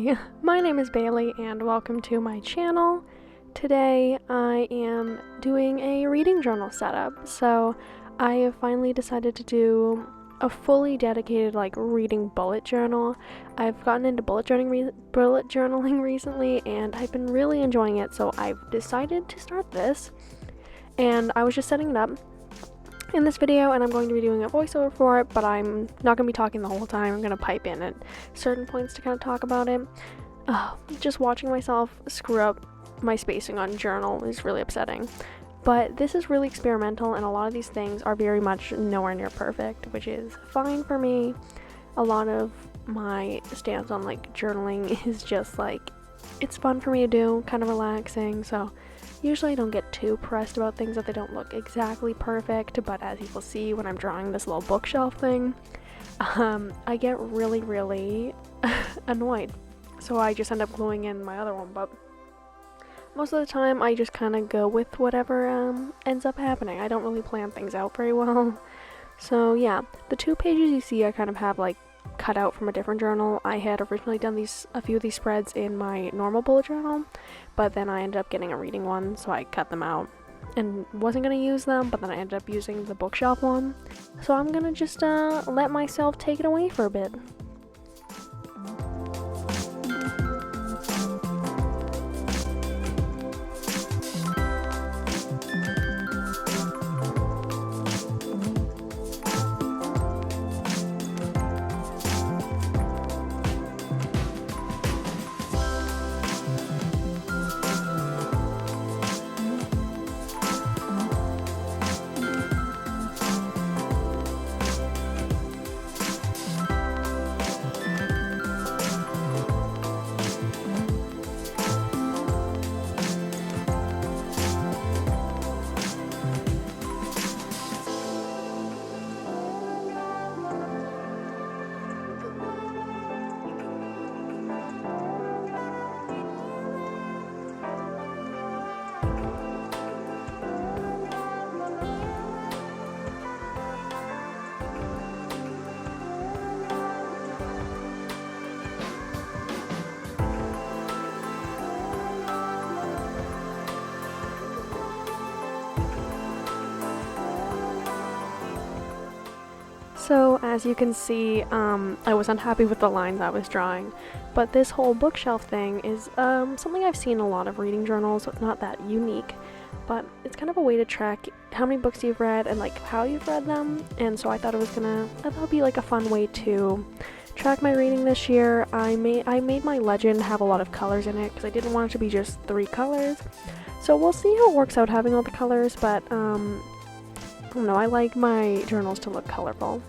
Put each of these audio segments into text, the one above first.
Hi, my name is Bailey and welcome to my channel. Today I am doing a reading journal setup. So I have finally decided to do a fully dedicated reading bullet journal. I've gotten into bullet journaling recently and I've been really enjoying it, so I've decided to start this. And I was just setting it up in this video, and I'm going to be doing a voiceover for it, but I'm not going to be talking the whole time. I'm going to pipe in at certain points to kind of talk about it. Just watching myself screw up my spacing on journal is really upsetting. But this is really experimental, and a lot of these things are very much nowhere near perfect, which is fine for me. A lot of my stance on journaling is just it's fun for me to do, kind of relaxing, so usually I don't get too pressed about things if they don't look exactly perfect, but as you will see when I'm drawing this little bookshelf thing, I get really annoyed. So I just end up gluing in my other one, but most of the time I just kind of go with whatever ends up happening. I don't really plan things out very well. So yeah, the 2 pages you see I kind of have cut out from a different journal. I had originally done a few of these spreads in my normal bullet journal, but then I ended up getting a reading one, so I cut them out and wasn't going to use them, but then I ended up using the bookshelf one. So I'm going to just let myself take it away for a bit. So as you can see, I was unhappy with the lines I was drawing, but this whole bookshelf thing is something I've seen in a lot of reading journals, so it's not that unique, but it's kind of a way to track how many books you've read and how you've read them, and so I thought it would be a fun way to track my reading this year. I made my legend have a lot of colors in it because I didn't want it to be just 3 colors, so we'll see how it works out having all the colors, but I don't know, I like my journals to look colorful.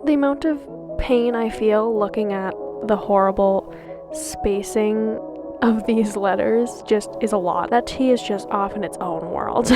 The amount of pain I feel looking at the horrible spacing of these letters just is a lot. That T is just off in its own world.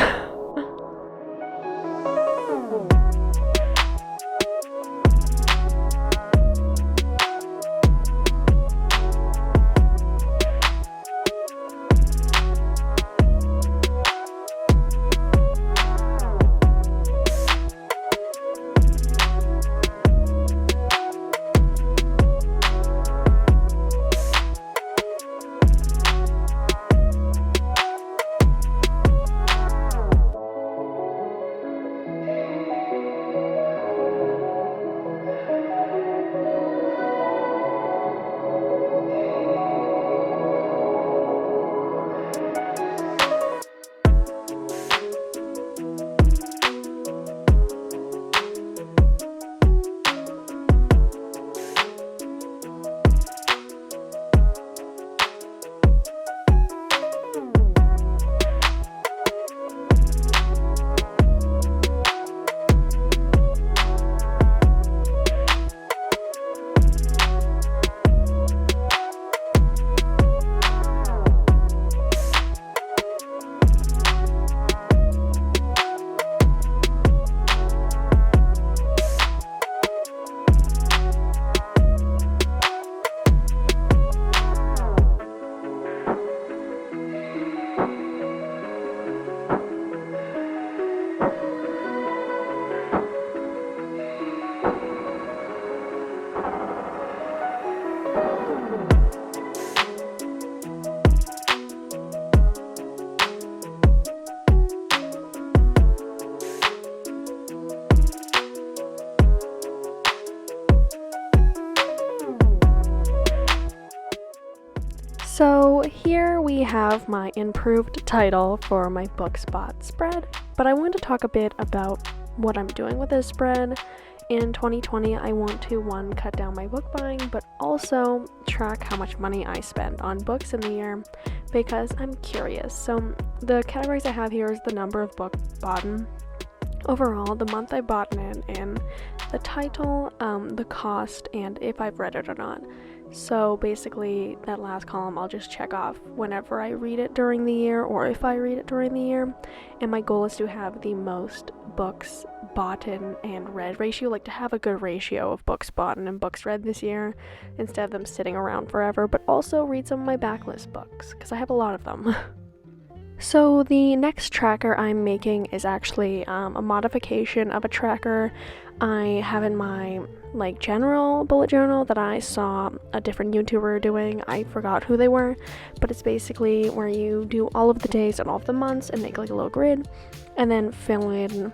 So here we have my improved title for my book spot spread, but I want to talk a bit about what I'm doing with this spread. In 2020, I want to, one, cut down my book buying, but also track how much money I spend on books in the year, because I'm curious. So the categories I have here is the number of books bought, overall, the month I bought it in, the title, the cost, and if I've read it or not. So basically, that last column I'll just check off whenever I read it during the year, or if I read it during the year. And my goal is to have the most books bought and read ratio, like to have a good ratio of books bought and books read this year, instead of them sitting around forever, but also read some of my backlist books, because I have a lot of them. So the next tracker I'm making is actually a modification of a tracker I have in my general bullet journal that I saw a different YouTuber doing. I forgot who they were, but it's basically where you do all of the days and all of the months and make like a little grid and then fill in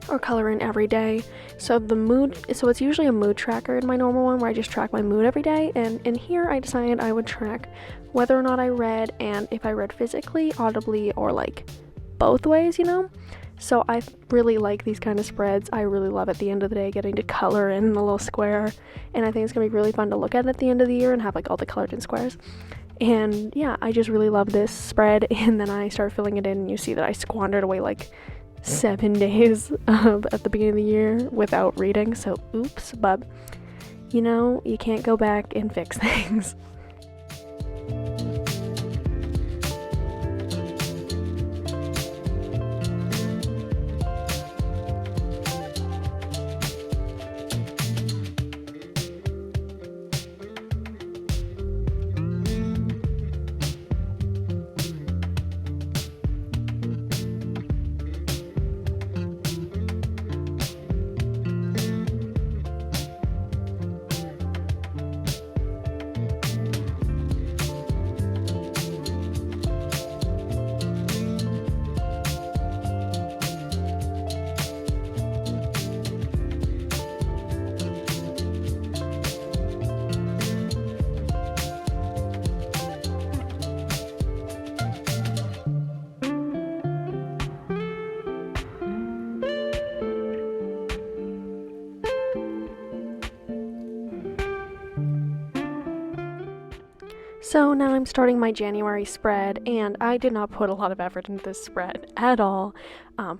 or color in every day. So it's usually a mood tracker in my normal one where I just track my mood every day, and in here I decided I would track whether or not I read and if I read physically, audibly, or like both ways, So I really like these kind of spreads. I really love at the end of the day getting to color in the little square, and I think it's gonna be really fun to look at the end of the year and have like all the colored in squares. And yeah, I just really love this spread. And then I start filling it in and you see that I squandered away like 7 days at the beginning of the year without reading, so oops, but you can't go back and fix things. So now I'm starting my January spread, and I did not put a lot of effort into this spread at all,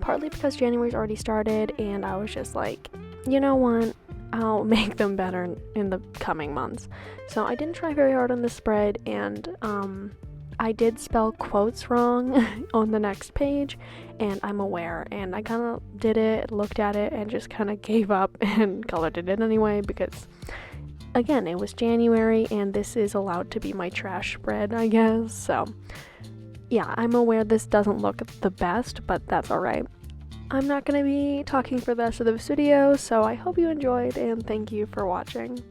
partly because January's already started, and I was just like, you know what, I'll make them better in the coming months. So I didn't try very hard on this spread, and I did spell quotes wrong on the next page, and I'm aware, and I kind of did it, looked at it, and just kind of gave up and colored it in anyway, because again, it was January, and this is allowed to be my trash spread, I guess. So yeah, I'm aware this doesn't look the best, but that's alright. I'm not going to be talking for the rest of this video, so I hope you enjoyed, and thank you for watching.